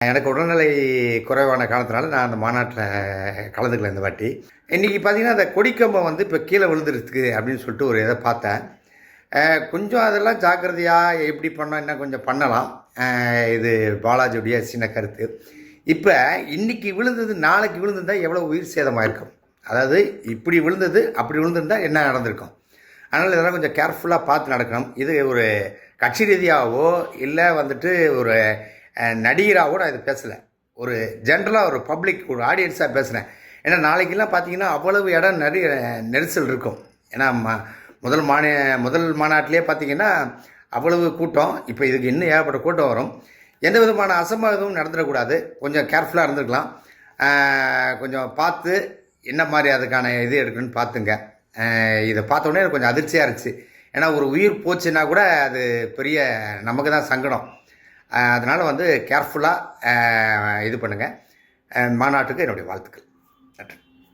எனக்கு உடல்நிலை குறைவான காரணத்தினால நான் அந்த மாநாட்டில் கலந்துக்கல இந்த வாட்டி. இன்றைக்கி பார்த்தீங்கன்னா, அந்த கொடிக்கம்பம் வந்து இப்போ கீழே விழுந்துருக்கு அப்படின்னு சொல்லிட்டு ஒரு இதை பார்த்தேன். கொஞ்சம் அதெல்லாம் ஜாக்கிரதையாக எப்படி பண்ணோம், இன்னும் கொஞ்சம் பண்ணலாம். இது பாலாஜியுடைய சின்ன கருத்து. இப்போ இன்றைக்கி விழுந்தது நாளைக்கு விழுந்திருந்தால் எவ்வளோ உயிர் சேதமாயிருக்கும். அதாவது இப்படி விழுந்தது அப்படி விழுந்திருந்தால் என்ன நடந்திருக்கும். அதனால் இதெல்லாம் கொஞ்சம் கேர்ஃபுல்லாக பார்த்து நடக்கணும். இது ஒரு கட்சி ரீதியாகவோ இல்லை வந்துட்டு ஒரு நடிகராகவோ நான் இது பேசலை. ஒரு ஜென்ரலாக ஒரு பப்ளிக் ஒரு ஆடியன்ஸாக பேசுகிறேன். ஏன்னா நாளைக்கெல்லாம் பார்த்தீங்கன்னா அவ்வளவு இடம் நிறைய நெரிசல் இருக்கும். ஏன்னா முதல் மாநாட்டிலே பார்த்தீங்கன்னா அவ்வளவு கூட்டம். இப்போ இதுக்கு இன்னும் ஏகப்பட்ட கூட்டம் வரும். எந்த விதமான அசம்பாவிதமும் நடந்துடக்கூடாது. கொஞ்சம் கேர்ஃபுல்லாக இருந்துருக்கலாம். கொஞ்சம் பார்த்து என்ன மாதிரி அதுக்கான இது எடுக்கணும்னு பார்த்துங்க. இதை பார்த்தோன்னே எனக்கு கொஞ்சம் அதிர்ச்சியாக இருந்துச்சு. ஏன்னா ஒரு உயிர் போச்சுன்னா கூட அது பெரிய நமக்கு தான் சங்கடம். அதனால் வந்து கேர்ஃபுல்லாக இது பண்ணுங்கள். மாநாட்டுக்கு என்னுடைய வாழ்த்துக்கள். நன்றி.